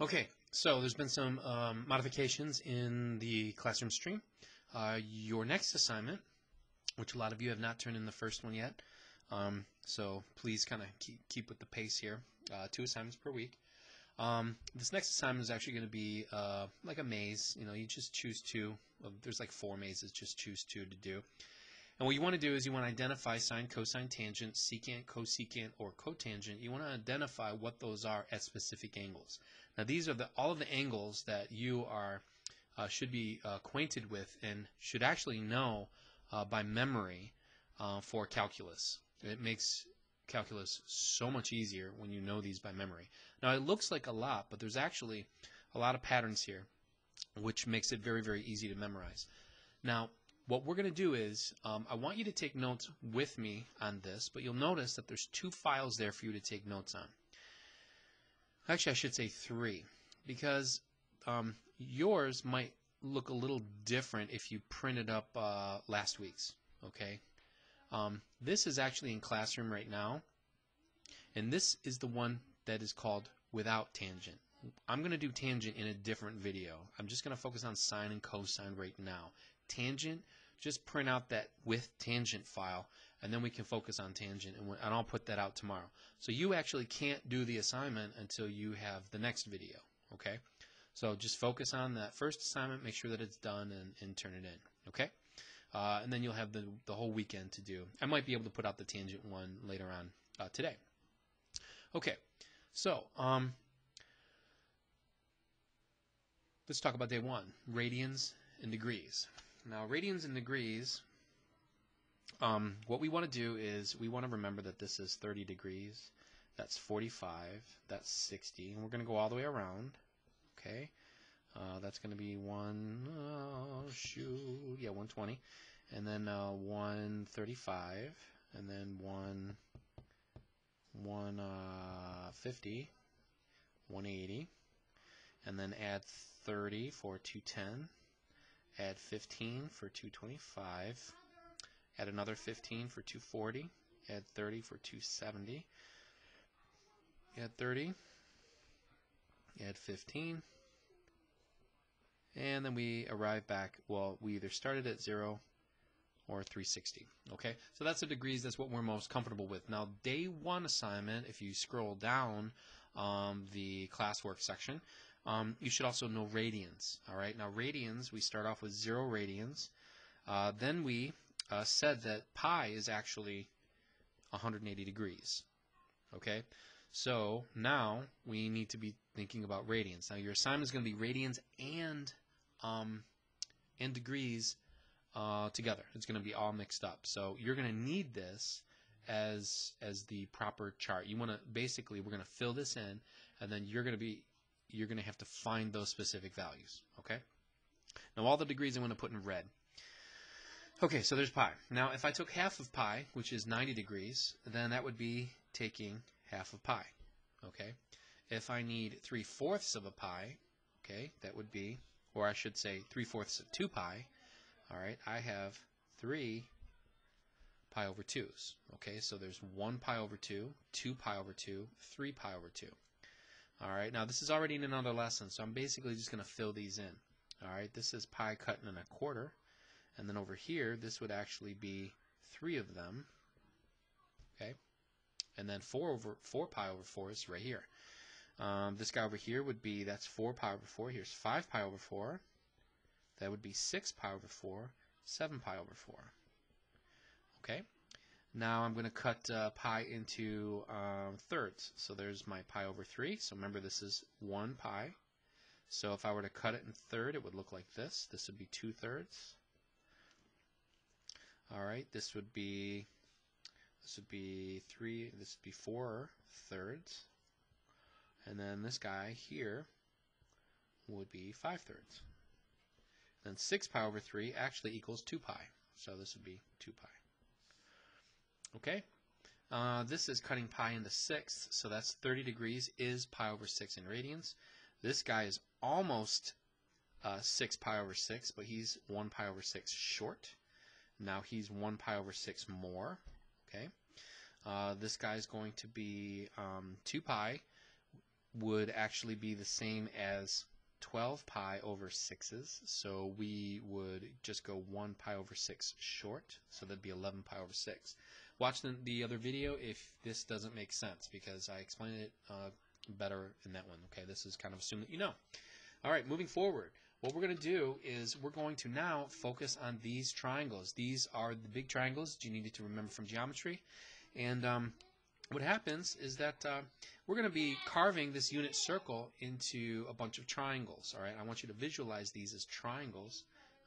Okay, so there's been some modifications in the classroom stream. Your next assignment, which a lot of you have not turned in the first one yet, so please kind of keep with the pace here. 2 assignments per week. This next assignment is actually going to be like a maze. You know, you just choose two. There's like 4 mazes. Just choose 2 to do. And what you want to do is you want to identify sine, cosine, tangent, secant, cosecant, or cotangent. You want to identify what those are at specific angles. Now, these are all of the angles that you are should be acquainted with and should actually know by memory for calculus. It makes calculus so much easier when you know these by memory. Now, it looks like a lot, but there's actually a lot of patterns here, which makes it very, very easy to memorize. Now, what we're going to do is I want you to take notes with me on this, but you'll notice that there's 2 files there for you to take notes on. Actually, I should say 3, because yours might look a little different if you printed up last week's. Okay, this is actually in Classroom right now, and this is the one that is called without tangent. I'm going to do tangent in a different video. I'm just going to focus on sine and cosine right now. Tangent, just print out that with tangent file, and then we can focus on tangent, and I'll put that out tomorrow. So you actually can't do the assignment until you have the next video, okay? So just focus on that first assignment, make sure that it's done, and turn it in, okay? And then you'll have the whole weekend to do. I might be able to put out the tangent one later on today. Okay, so let's talk about day 1, radians and degrees. Now, radians and degrees, what we want to do is we want to remember that this is 30 degrees, that's 45, that's 60, and we're going to go all the way around, okay? That's going to be 120, and then 135, and then 150, 180, and then add 30 for 210. Add 15 for 225, add another 15 for 240, add 30 for 270, add 30, add 15, and then we arrive back, well, we either started at 0 or 360, okay? So that's the degrees, that's what we're most comfortable with. Now, day 1 assignment, if you scroll down the classwork section, you should also know radians. All right. Now radians, we start off with 0 radians. Then we said that pi is actually 180 degrees. Okay. So now we need to be thinking about radians. Now your assignment is going to be radians and degrees together. It's going to be all mixed up. So you're going to need this as the proper chart. You want to basically, we're going to fill this in, and then you're going to have to find those specific values, okay? Now all the degrees I'm going to put in red. Okay, so there's pi. Now if I took half of pi, which is 90 degrees, then that would be taking half of pi, okay? If I need 3/4 of a pi, okay, that would be, or I should say 3/4 of 2 pi, all right, I have 3 pi over 2's, okay? So there's 1 pi over 2, 2 pi over 2, 3 pi over 2. All right, now this is already in another lesson, so I'm basically just going to fill these in. All right, this is pi cut in a quarter, and then over here, this would actually be 3 of them, okay? And then 4 pi over 4 is right here. This guy over here would be, that's 4 pi over 4. Here's 5 pi over 4. That would be 6 pi over 4, 7 pi over 4. Okay? Now I'm going to cut pi into thirds. So there's my pi over 3. So remember, this is 1 pi. So if I were to cut it in third, it would look like this. This would be 2/3. All right, this would be 3. This would be 4/3. And then this guy here would be 5/3. Then 6 pi over 3 actually equals 2 pi. So this would be 2 pi. Okay, this is cutting pi into 6, so that's 30 degrees is pi over 6 in radians. This guy is almost 6 pi over 6, but he's 1 pi over 6 short. Now he's 1 pi over 6 more. Okay, this guy is going to be 2 pi. would actually be the same as 12 pi over 6's. So we would just go 1 pi over 6 short. So that'd be 11 pi over 6. Watch the other video if this doesn't make sense, because I explained it better in that one. Okay, this is kind of assume that you know. All right, moving forward. What we're going to do is we're going to now focus on these triangles. These are the big triangles you needed to remember from geometry. And what happens is that we're going to be carving this unit circle into a bunch of triangles. All right, I want you to visualize these as triangles,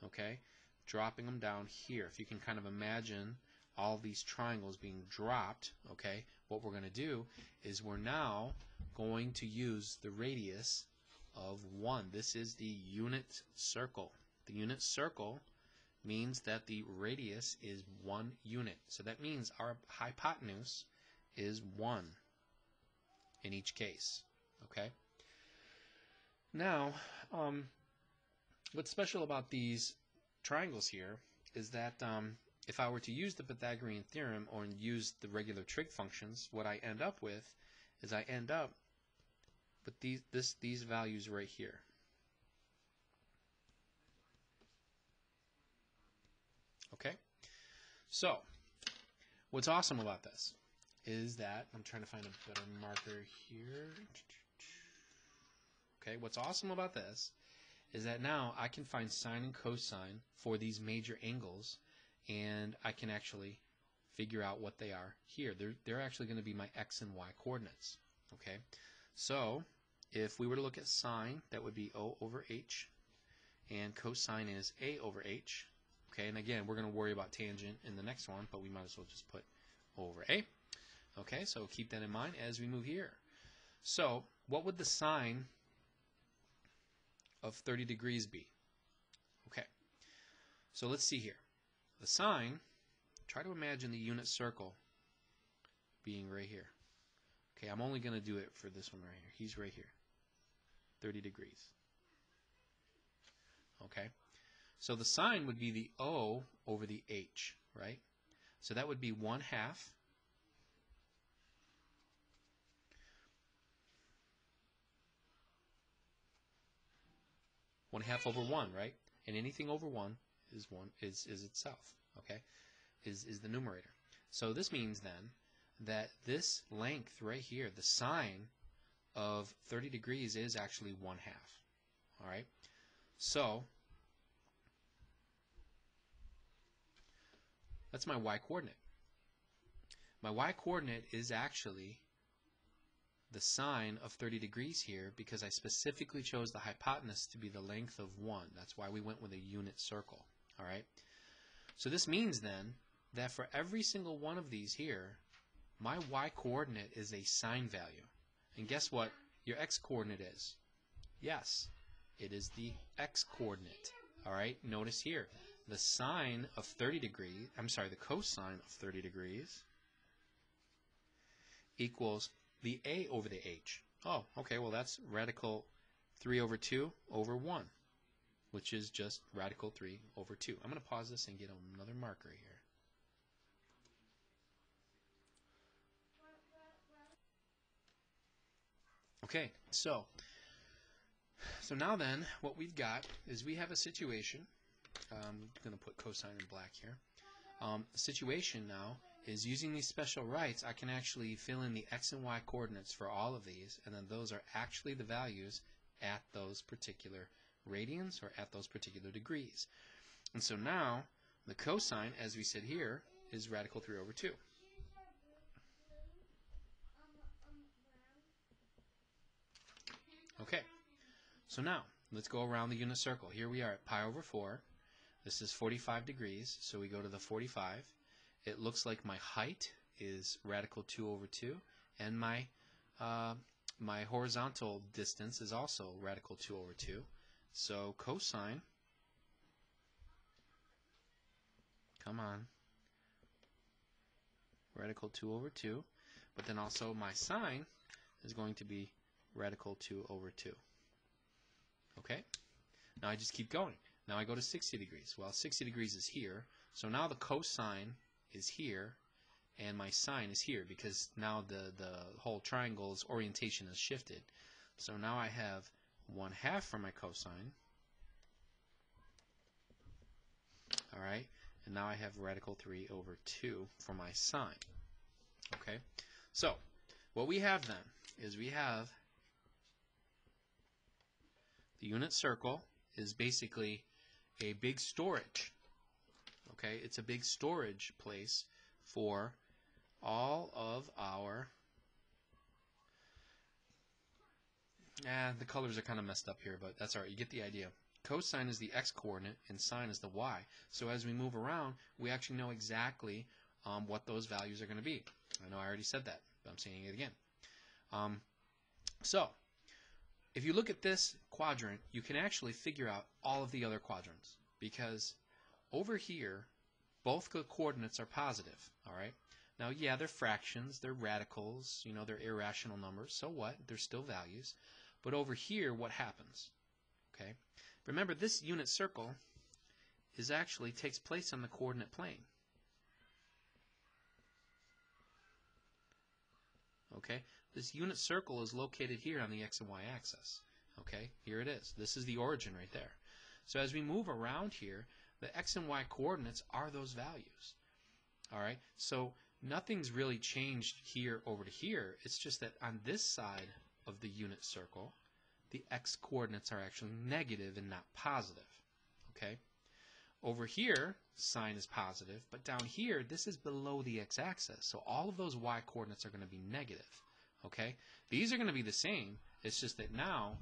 okay, dropping them down here. If you can kind of imagine all these triangles being dropped, okay, what we're going to do is we're now going to use the radius of 1. This is the unit circle. The unit circle means that the radius is 1 unit. So that means our hypotenuse is 1 in each case. Okay. Now, what's special about these triangles here is that if I were to use the Pythagorean theorem or use the regular trig functions, what I end up with is I end up with these values right here. Okay? So, what's awesome about this is that, I'm trying to find a better marker here. Okay, what's awesome about this is that now I can find sine and cosine for these major angles, and I can actually figure out what they are here. They're actually going to be my x and y coordinates. Okay, so if we were to look at sine, that would be O over H, and cosine is A over H. Okay, and again, we're going to worry about tangent in the next one, but we might as well just put O over A. Okay, so keep that in mind as we move here. So, what would the sine of 30 degrees be? Okay, so let's see here. The sine, try to imagine the unit circle being right here. Okay, I'm only going to do it for this one right here. He's right here, 30 degrees. Okay, so the sine would be the O over the H, right? So that would be 1/2 1/2 over 1, right? And anything over 1 is itself, okay? Is the numerator. So this means then that this length right here, the sine of 30 degrees, is actually 1/2. All right? So that's my y-coordinate. My y-coordinate is actually the sine of 30 degrees here, because I specifically chose the hypotenuse to be the length of 1. That's why we went with a unit circle. All right? So this means then that for every single one of these here, my y-coordinate is a sine value. And guess what your x-coordinate is? Yes, it is the x-coordinate. All right? Notice here, the sine of 30 degrees, the cosine of 30 degrees equals the a over the h. Oh, okay, well that's radical 3 over 2 over 1, which is just radical 3 over 2. I'm going to pause this and get another marker here. Okay, so now then, what we've got is we have a situation. I'm going to put cosine in black here. The situation now is, using these special rights, I can actually fill in the x and y coordinates for all of these, and then those are actually the values at those particular radians or at those particular degrees. And so now the cosine, as we said here, is radical 3 over 2. Okay, so now let's go around the unit circle. Here we are at pi over 4. This is 45 degrees, so we go to the 45. It looks like my height is radical 2 over 2, and my horizontal distance is also radical 2 over 2. So cosine, come on, radical 2 over 2, but then also my sine is going to be radical 2 over 2. Okay? Now I just keep going. Now I go to 60 degrees. Well, 60 degrees is here, so now the cosine is here, and my sine is here, because now the whole triangle's orientation has shifted. So now I have 1/2 for my cosine. All right, and now I have radical 3 over 2 for my sine. Okay, so what we have then is we have the unit circle is basically a big storage. Okay, it's a big storage place for all of our, the colors are kind of messed up here, but that's all right, you get the idea. Cosine is the x-coordinate and sine is the y. So as we move around, we actually know exactly what those values are going to be. I know I already said that, but I'm saying it again. So if you look at this quadrant, you can actually figure out all of the other quadrants, because over here, both the coordinates are positive. All right. Now, yeah, they're fractions, they're radicals, you know, they're irrational numbers. So what? They're still values. But over here, what happens? Okay. Remember, this unit circle is actually takes place on the coordinate plane. Okay. This unit circle is located here on the x and y axis. Okay. Here it is. This is the origin right there. So as we move around here, the x and y coordinates are those values. All right. So nothing's really changed here over to here. It's just that on this side of the unit circle, the x coordinates are actually negative and not positive. Okay? Over here, sine is positive, but down here, this is below the x-axis. So all of those y coordinates are going to be negative. Okay? These are going to be the same. It's just that now,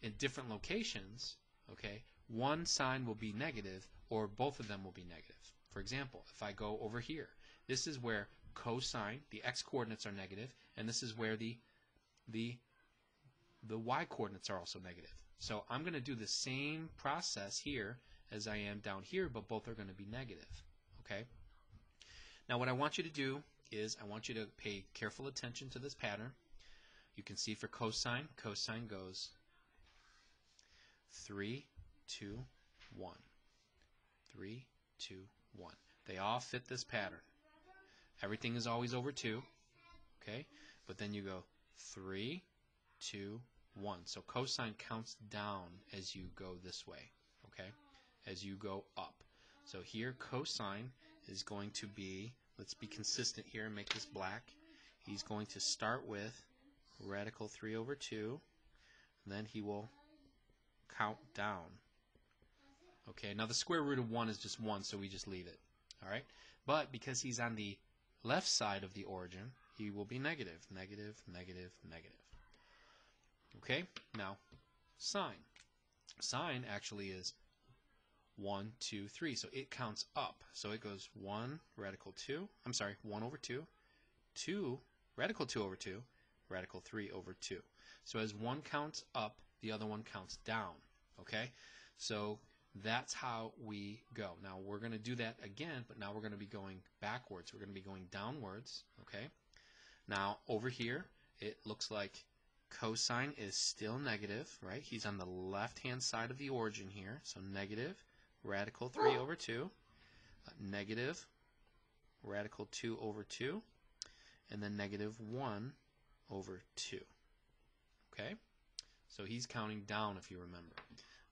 in different locations, okay, one sign will be negative or both of them will be negative. For example, if I go over here, this is where cosine, the x coordinates are negative, and this is where the y coordinates are also negative. So I'm going to do the same process here as I am down here, but both are going to be negative. Okay? Now what I want you to do is I want you to pay careful attention to this pattern. You can see for cosine, cosine goes 3, 2, 1. 3, 2, 1. They all fit this pattern. Everything is always over 2. Okay? But then you go 3, 2, 1. So cosine counts down as you go this way. Okay? As you go up. So here cosine is going to be, let's be consistent here and make this black. He's going to start with radical 3 over 2. And then he will count down. Okay, now the square root of 1 is just 1, so we just leave it. Alright? But because he's on the left side of the origin, he will be negative. Negative, negative, negative. Okay? Now, sine. Sine actually is 1, 2, 3. So it counts up. So it goes 1, radical 2. I'm sorry, 1 over 2. 2, radical 2 over 2. Radical 3 over 2. So as one counts up, the other one counts down. Okay? So that's how we go. Now we're going to do that again, but now we're going to be going backwards. We're going to be going downwards. Okay? Now over here, it looks like cosine is still negative, right? He's on the left-hand side of the origin here. So negative radical 3 over 2, negative radical 2 over 2, and then negative 1 over 2. Okay? So he's counting down, if you remember.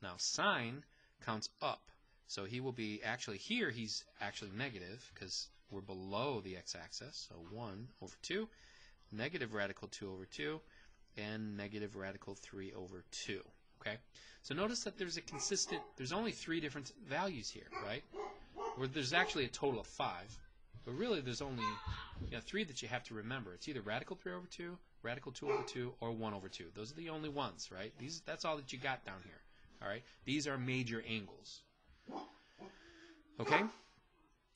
Now sine counts up. So he will be, actually here he's actually negative because we're below the x-axis. So 1 over 2, negative radical 2 over 2, and negative radical 3 over 2. Okay? So notice that there's a consistent, there's only 3 different values here, right? Where there's actually a total of 5. But really there's only 3 that you have to remember. It's either radical 3 over 2, radical 2 over 2, or 1 over 2. Those are the only ones, right? That's all that you got down here. All right? These are major angles. Okay?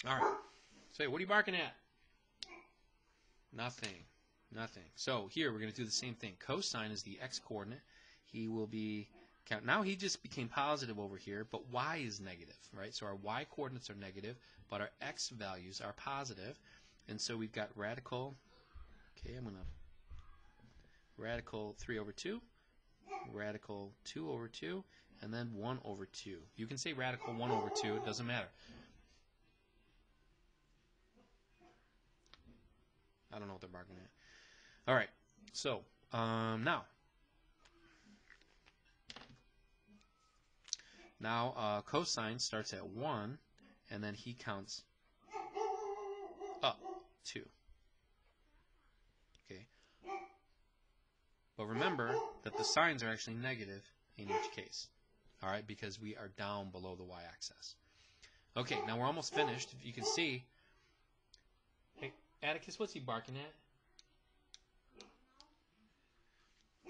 All right. So what are you barking at? Nothing. Nothing. So here we're going to do the same thing. Cosine is the x-coordinate. He will be, now he just became positive over here, but y is negative, right? So our y coordinates are negative, but our x values are positive. And so we've got radical, okay, I'm going to, radical 3 over 2, radical 2 over 2, and then 1 over 2. You can say radical 1 over 2, it doesn't matter. I don't know what they're barking at. All right, so now Now cosine starts at 1, and then he counts up 2. Okay. But remember that the signs are actually negative in each case. All right, because we are down below the y-axis. Okay, now we're almost finished. If you can see, hey, Atticus, what's he barking at?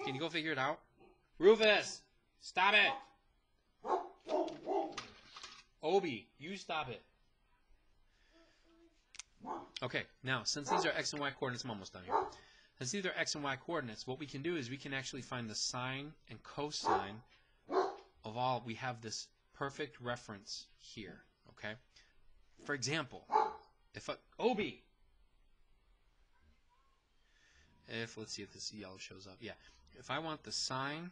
Can you go figure it out? Rufus, stop it! Obi, you stop it. Okay, now, since these are x and y coordinates, I'm almost done here. Since these are x and y coordinates, what we can do is we can actually find the sine and cosine of all. We have this perfect reference here, okay? For example, if Obi, let's see if this yellow shows up. Yeah, if I want the sine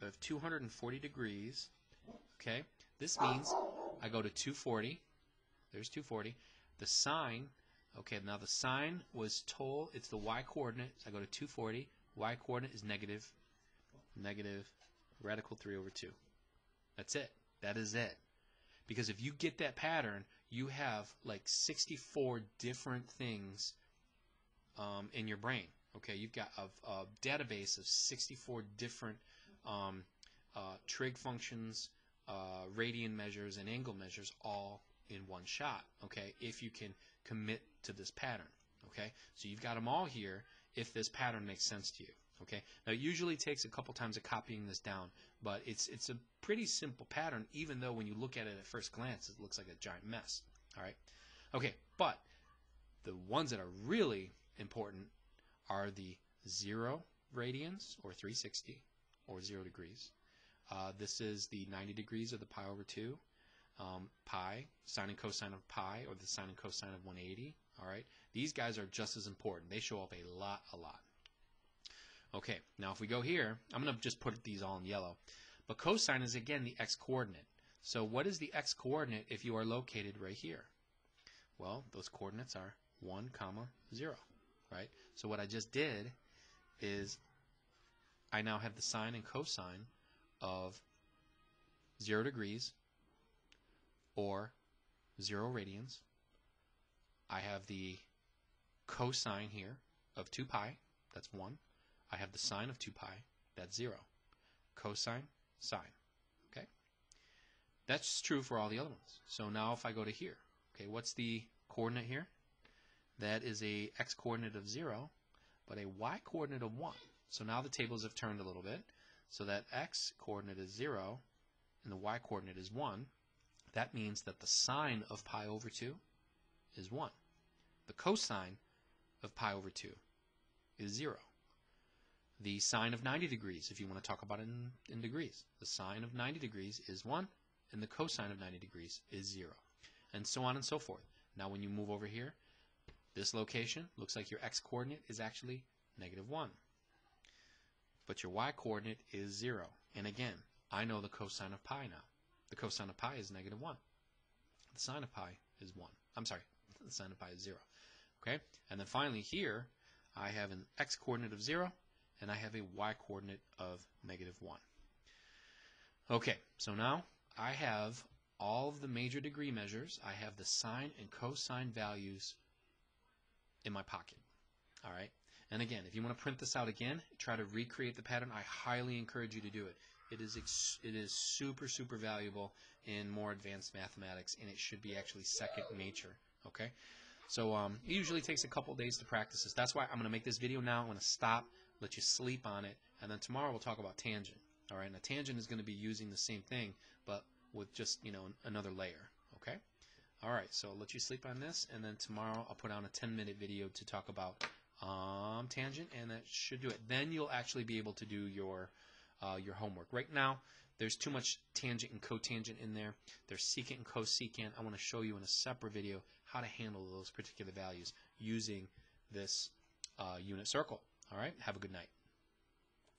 of 240 degrees, okay, this means I go to 240. There's 240. The sine, okay, now the sine was told, it's the y-coordinate. So I go to 240. Y-coordinate is negative radical 3 over 2. That's it. That is it. Because if you get that pattern, you have like 64 different things in your brain. Okay, you've got a database of 64 different trig functions, radian measures, and angle measures all in one shot. Okay, if you can commit to this pattern. Okay, so you've got them all here if this pattern makes sense to you. Okay, now it usually takes a couple times of copying this down, but it's a pretty simple pattern, even though when you look at it at first glance, it looks like a giant mess. All right, okay, but the ones that are really important are the 0 radians, or 360, or 0 degrees. This is the 90 degrees of the pi over 2. Pi, sine and cosine of pi, or the sine and cosine of 180. All right, these guys are just as important. They show up a lot. Okay, now if we go here, I'm going to just put these all in yellow. But cosine is, again, the x-coordinate. So what is the x-coordinate if you are located right here? Well, those coordinates are 1, 0, right? So what I just did is I now have the sine and cosine of 0 degrees or 0 radians. I have the cosine here of 2 pi, that's 1. I have the sine of 2 pi, that's 0. Cosine, sine, okay? That's true for all the other ones. So now if I go to here, okay, what's the coordinate here? That is a x-coordinate of 0, but a y-coordinate of 1. So now the tables have turned a little bit. So that x-coordinate is 0, and the y-coordinate is 1. That means that the sine of pi over 2 is 1. The cosine of pi over 2 is 0. The sine of 90 degrees, if you want to talk about it in degrees, the sine of 90 degrees is 1, and the cosine of 90 degrees is 0. And so on and so forth. Now when you move over here, this location looks like your x-coordinate is actually -1. But your y-coordinate is 0. And again, I know the cosine of pi now. The cosine of pi is -1. The sine of pi is 1. I'm sorry, the sine of pi is 0. Okay? And then finally here, I have an x-coordinate of 0, and I have a y-coordinate of -1. Okay, so now I have all of the major degree measures. I have the sine and cosine values in my pocket. All right? And again, if you want to print this out again, try to recreate the pattern, I highly encourage you to do it. It is super valuable in more advanced mathematics, and it should be actually second nature. Okay? So it usually takes a couple days to practice this. That's why I'm going to make this video now. I'm going to stop, let you sleep on it, and then tomorrow we'll talk about tangent. All right? Now tangent is going to be using the same thing, but with just, another layer. Okay? All right, so I'll let you sleep on this, and then tomorrow I'll put on a 10-minute video to talk about tangent, and that should do it. Then you'll actually be able to do your homework. Right now, there's too much tangent and cotangent in there. There's secant and cosecant. I want to show you in a separate video how to handle those particular values using this unit circle. All right, have a good night.